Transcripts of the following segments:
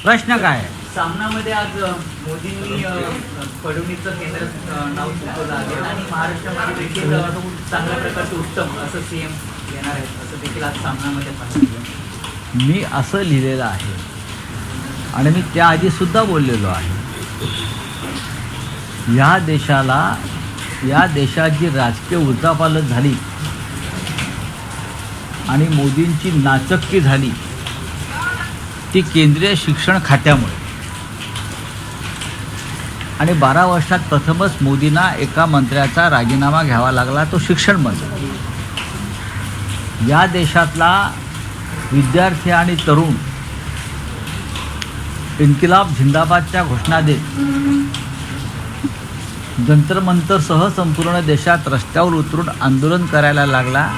प्रश्न काय आहे? सामनामध्ये आज मोदींनी फडणवीसचं केंद्र नाव सुचवलं आहे आणि महाराष्ट्रामध्ये देखील चांगल्या प्रकारचं उत्तम असं सीएम येणार आहेत असं देखील आज सामनामध्ये पाहिजे. मी असं लिहिलेलं आहे आणि मी त्याआधीसुद्धा बोललेलो आहे. या देशाची राजकीय उलथापालथ झाली आणि मोदींची नाचक्की झाली ती केंद्रीय शिक्षण खात्यामुळे. आणि 12 वर्षात प्रथमच मोदींना एका मंत्र्याचा राजीनामा घ्यावा लागला, तो शिक्षण मंत्री. या देशातला विद्यार्थी आणि तरुण इन्किलाब झिंदाबादच्या घोषणा देत जंतरमंतरसह संपूर्ण देशात रस्त्यावर उतरून आंदोलन करायला लागला,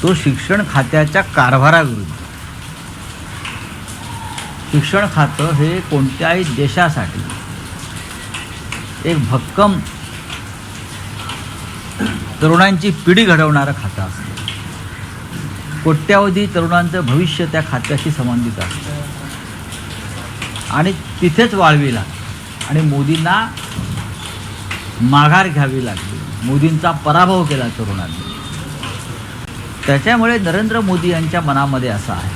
तो शिक्षण खात्याच्या कारभाराविरुद्ध. शिक्षण खातं हे कोणत्याही देशासाठी एक भक्कम तरुणांची पिढी घडवणारं खातं असतं. कोट्यावधी तरुणांचं भविष्य त्या खात्याशी संबंधित असतं आणि तिथेच वाळविला आणि मोदींना माघार घ्यावी लागली. मोदींचा पराभव केला तरुणांनी. त्याच्यामुळे नरेंद्र मोदी यांच्या मनामध्ये असं आहे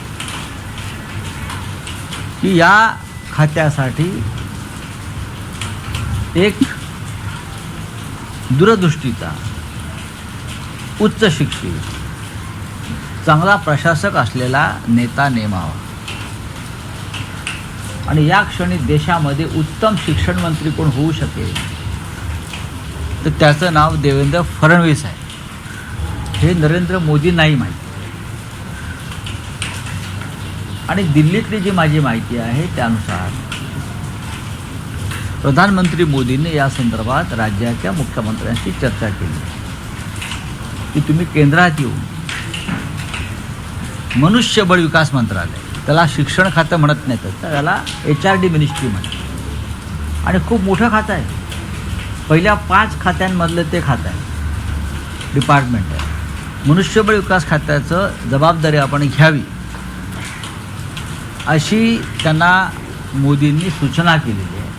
की या खात्यासाठी एक दूरदृष्टीचा, उच्च शिक्षित, चांगला प्रशासक असलेला नेता नेमावा. आणि या क्षणी देशामध्ये उत्तम शिक्षण मंत्री कोण होऊ शकेल तर त्याचं नाव देवेंद्र फडणवीस आहे. हे नरेंद्र मोदी नाही माहिती. आणि दिल्लीतली जी माझी माहिती आहे त्यानुसार प्रधानमंत्री मोदींनी या संदर्भात राज्याच्या मुख्यमंत्र्यांशी चर्चा केली की तुम्ही केंद्रात येऊन मनुष्यबळ विकास मंत्रालय, त्याला शिक्षण खातं म्हणत नाही तर त्याला HRD मिनिस्ट्री म्हणतात आणि खूप मोठं खातं आहे. पहिल्या 5 खात्यांमधलं ते खातं आहे, डिपार्टमेंट आहे. मनुष्यबळ विकास खात्याचं जबाबदारी आपण घ्यावी अशी त्यांना मोदींनी सूचना केलेली आहे.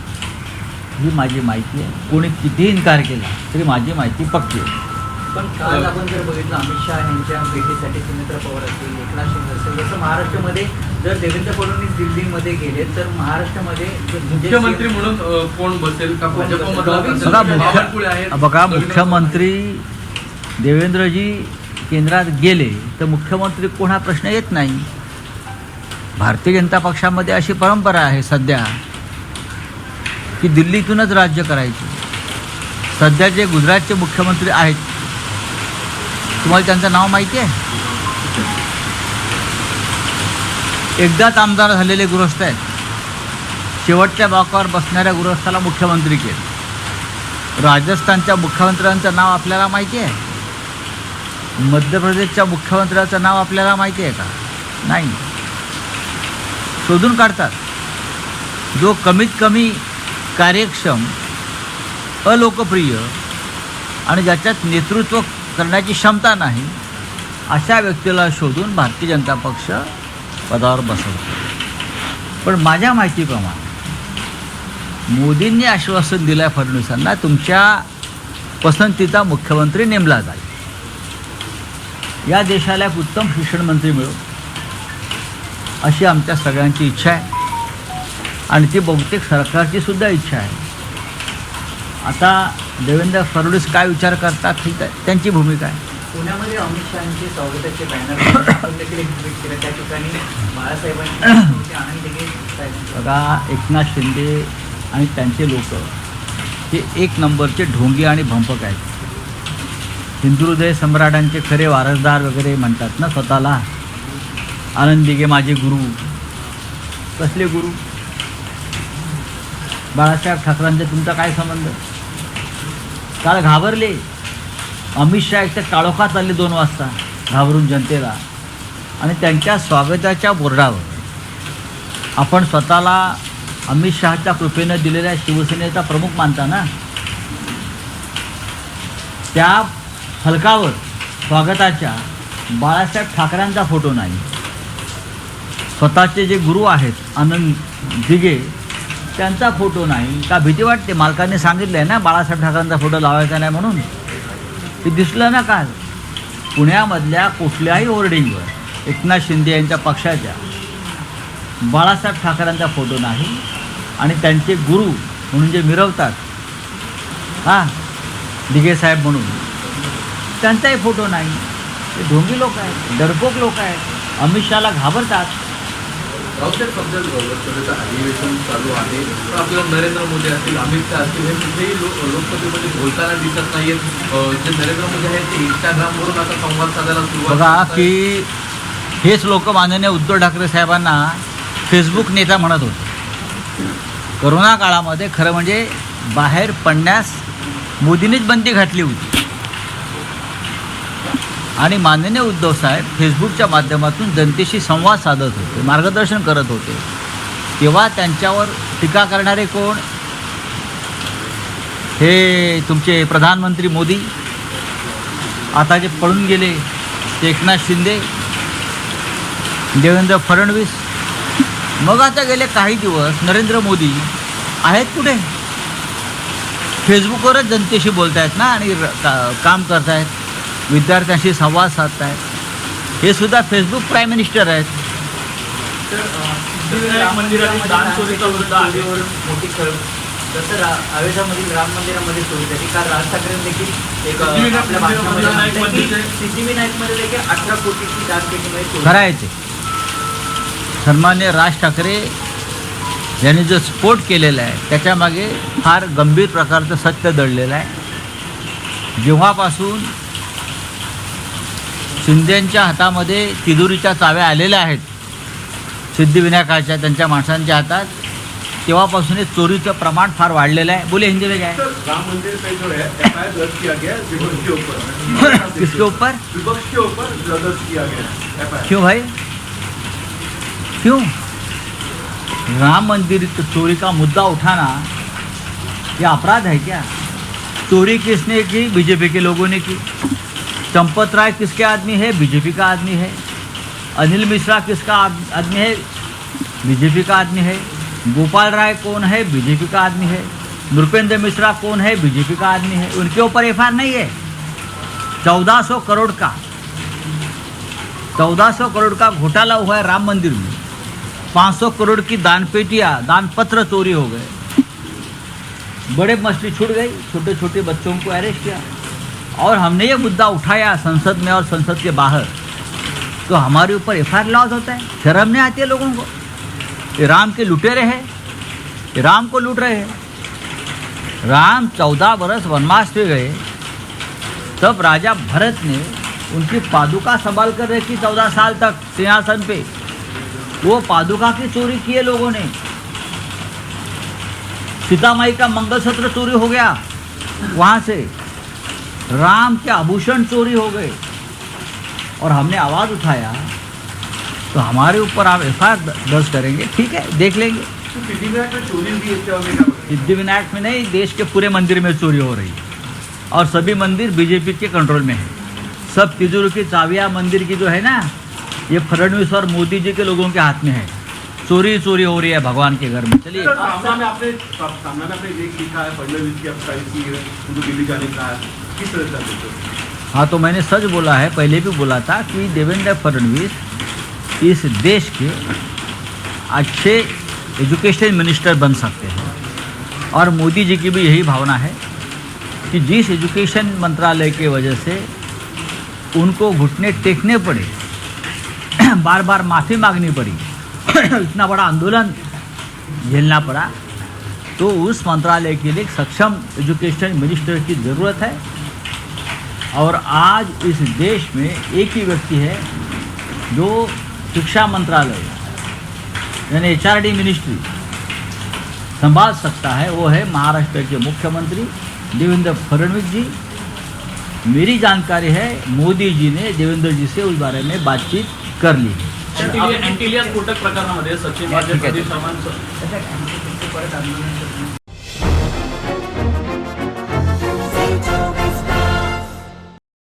ही माझी माहिती आहे. कोणी कितीही इन्कार केला तरी माझी माहिती पक्की आहे. पण काल आपण जर बघितलं अमित शहा यांच्या भेटीसाठी सुमित्रा पवार असतील, एकनाथ शिंदे असेल, जसं महाराष्ट्रामध्ये जर देवेंद्र फडणवीस दिल्लीमध्ये गेले तर महाराष्ट्रामध्ये मुख्यमंत्री म्हणून कोण बसेल का? बघा, मुख्यमंत्री देवेंद्रजी केंद्रात गेले तर मुख्यमंत्री कोण हा प्रश्न येत नाही. भारतीय जनता पक्षामध्ये अशी परंपरा आहे सध्या की दिल्लीतूनच राज्य करायचे. सध्या जे गुजरातचे मुख्यमंत्री आहेत तुम्हाला त्यांचं नाव माहिती आहे? एकदाच आमदार झालेले गृहस्थ आहेत. शेवटच्या बाकावर बसणाऱ्या गृहस्थाला मुख्यमंत्री केलं. राजस्थानच्या मुख्यमंत्र्यांचं नाव आपल्याला माहिती आहे? मध्य प्रदेशच्या मुख्यमंत्र्याचं नाव आपल्याला माहिती आहे का? नाही. शोधून काढतात. जो कमीत कमी कार्यक्षम, अलोकप्रिय आणि ज्याच्यात नेतृत्व करण्याची क्षमता नाही अशा व्यक्तीला शोधून भारतीय जनता पक्ष पदावर बसवतो. पण माझ्या माहितीप्रमाणे मोदींनी आश्वासन दिलं आहे फडणवीसांना, तुमच्या पसंतीचा मुख्यमंत्री नेमला जाईल. या देशाला एक उत्तम शिक्षण मंत्री मिळो अशी आमच्या सगळ्यांची इच्छा आहे आणि ती बहुतेक सरकारची सुद्धा इच्छा आहे. आता देवेंद्र फडणवीस काय विचार करतात ही त्यांची भूमिका आहे. पुण्यामध्ये अमित शहाचे स्वागताचे बॅनर देखील एक्झिबिट केलं. त्या ठिकाणी बाळासाहेबांनी आनंद देखील. बघा, एकनाथ शिंदे आणि त्यांचे लोक हे एक नंबरचे ढोंगी आणि भंपक आहेत. हिंदुहृदय सम्राटांचे खरे वारसदार वगैरे म्हणतात ना स्वतःला. आनंद दिघे माझे गुरु. कसले गुरु? बाळासाहेब ठाकरेंचा तुमचा काय संबंध? काल घाबरले. अमित शहा एक तर काळोखात चालले 2 वाजता घाबरून जनतेला. आणि त्यांच्या स्वागताच्या बोर्डावर आपण स्वतःला अमित शहाच्या कृपेनं दिलेल्या शिवसेनेचा प्रमुख मानता ना. त्या फलकावर स्वागताच्या बाळासाहेब ठाकरेंचा फोटो नाही. स्वतःचे जे गुरु आहेत आनंद दिघे त्यांचा फोटो नाही का भीती वाटते? मालकाने सांगितलं आहे ना बाळासाहेब ठाकरेंचा फोटो लावायचा नाही म्हणून. ते दिसलं ना काल पुण्यामधल्या कुठल्याही होर्डिंगवर एकनाथ शिंदे यांच्या पक्षाच्या बाळासाहेब ठाकरेंचा फोटो नाही आणि त्यांचे गुरु म्हणून जे मिरवतात दिघे साहेब म्हणून त्यांचाही फोटो नाही. ते ढोंगी लोक आहेत, डरपोक लोक आहेत, अमित शहाला घाबरतात. राऊसाहेब सध्या लोकसभेचं अधिवेशन चालू आहे, पण आपल्याला नरेंद्र मोदी असतील, अमित शहा असतील, हे कुठेही लोकसभेमध्ये बोलताना दिसत नाहीयेत. जे नरेंद्र मोदी आहेत ते इंस्टाग्रामवरून आता संवाद साधायला सुरुवात बघा करत आहेत. की हेच लोक माननीय उद्धव ठाकरे साहेबांना फेसबुक नेता म्हणत होते. करोना काळामध्ये खरं म्हणजे बाहेर पडण्यास मोदींनीच बंदी घातली होती आणि माननीय उद्धव साहेब फेसबुकच्या माध्यमातून जनतेशी संवाद साधत होते, मार्गदर्शन करत होते. तेव्हा त्यांच्यावर टीका करणारे कोण? हे तुमचे प्रधानमंत्री मोदी, आता जे पळून गेले ते एकनाथ शिंदे, देवेंद्र फडणवीस. मग आता गेले काही दिवस नरेंद्र मोदी आहेत कुठे? फेसबुकवरच जनतेशी बोलत आहेत ना आणि काम करत आहेत, विद्यार्थ्यांशी संवाद साधत आहेत. हे सुद्धा फेसबुक प्राईम मिनिस्टर आहेत. राम मंदिरातील दान चोरीचा वृत्त आधीवरून मोठी खळ. जसं अयोध्यामधील राम मंदिरामध्ये चोरी झाली, काल राज ठाकरेंनी देखील एक आपल्या भाषणामध्ये सांगितलं की सिद्धिविनायकमध्ये देखील 18 कोटीची दानपेटीमध्ये चोरी. खरं आहे ते. सन्मान्य राज ठाकरे यांनी जो स्फोट केलेला आहे त्याच्यामागे फार गंभीर प्रकारचं सत्य दडलेलं आहे. जेव्हापासून शिंदेंच्या हातामध्ये तिजोरीच्या चाव्या आलेल्या आहेत सिद्धिविनायकाच्या त्यांच्या माणसांच्या हातात, तेव्हापासून हे चोरीचं प्रमाण फार वाढलेलं आहे. बोले हिंदी में क्या है? राम मंदिर पे जो है एफआईआर दर्ज किया गया विपक्ष के ऊपर. किसके ऊपर? विपक्ष के ऊपर दर्ज किया गया एफआईआर. क्यों भाई, क्यों? राम मंदिर चोरी का मुद्दा उठाना ये अपराध है क्या? चोरी किसने की? बीजेपी के लोगों ने की. चंपत राय किसके आदमी है? बीजेपी का आदमी है. अनिल मिश्रा किसका आदमी है? बीजेपी का आदमी है. गोपाल राय कौन है? बीजेपी का आदमी है. नृपेंद्र मिश्रा कौन है? बीजेपी का आदमी है. उनके ऊपर एफआईआर नहीं है. 1400 करोड़ का घोटाला हुआ है राम मंदिर में. 500 करोड़ की दानपेटियाँ, दानपत्र चोरी हो गए. बड़े मछली छूट गई, छोटे छोटे बच्चों को अरेस्ट किया. और हमने ये मुद्दा उठाया संसद में और संसद के बाहर, तो हमारे ऊपर एफआईआर लॉन्च होता है. शर्म नहीं आती है लोगों को? ये राम के लुटेरे हैं, ये राम को लूट रहे हैं. राम 14 बरस वनवास पे गए, तब राजा भरत ने उनकी पादुका संभाल कर रखी 14 साल तक सिंहासन पे. वो पादुका की चोरी किए लोगों ने. सीता माई का मंगलसूत्र चोरी हो गया वहाँ से. राम के आभूषण चोरी हो गए और हमने आवाज़ उठाया, तो हमारे ऊपर आप एफआईआर दर्ज करेंगे, ठीक है, देख लेंगे. सिद्धिविनायक में चोरी हुई है क्या? हमें क्या पता? सिद्धिविनायक में नहीं, देश के पूरे मंदिर में चोरी हो रही है और सभी मंदिर बीजेपी के कंट्रोल में है. सब तिजोरी की चाबियाँ मंदिर की जो है ना, ये फडणवीस और मोदी जी के लोगों के हाथ में है. चोरी चोरी हो रही है भगवान के घर में. चलिए, सामना में आपने एक लिखा है फडणवीस की अपसाइड उनको दिल्ली जाने का है, किस तरह से देते हो? हाँ, तो मैंने सच बोला है, पहले भी बोला था कि देवेंद्र फडणवीस इस देश के अच्छे एजुकेशन मिनिस्टर बन सकते हैं. और मोदी जी की भी यही भावना है कि जिस एजुकेशन मंत्रालय के वजह से उनको घुटने टेकने पड़े, बार बार माफ़ी मांगनी पड़ी, इतना बड़ा आंदोलन झेलना पड़ा, तो उस मंत्रालय के लिए एक सक्षम एजुकेशन मिनिस्टर की ज़रूरत है. और आज इस देश में एक ही व्यक्ति है जो शिक्षा मंत्रालय यानी HRD मिनिस्ट्री संभाल सकता है, वो है महाराष्ट्र के मुख्यमंत्री देवेंद्र फडणवीस जी. मेरी जानकारी है मोदी जी ने देवेंद्र जी से उस बारे में बातचीत कर ली है. एंटिलिया स्फोटक प्रकरणामध्ये सचिन वाझे, प्रदीप सावंत परत आंदोलन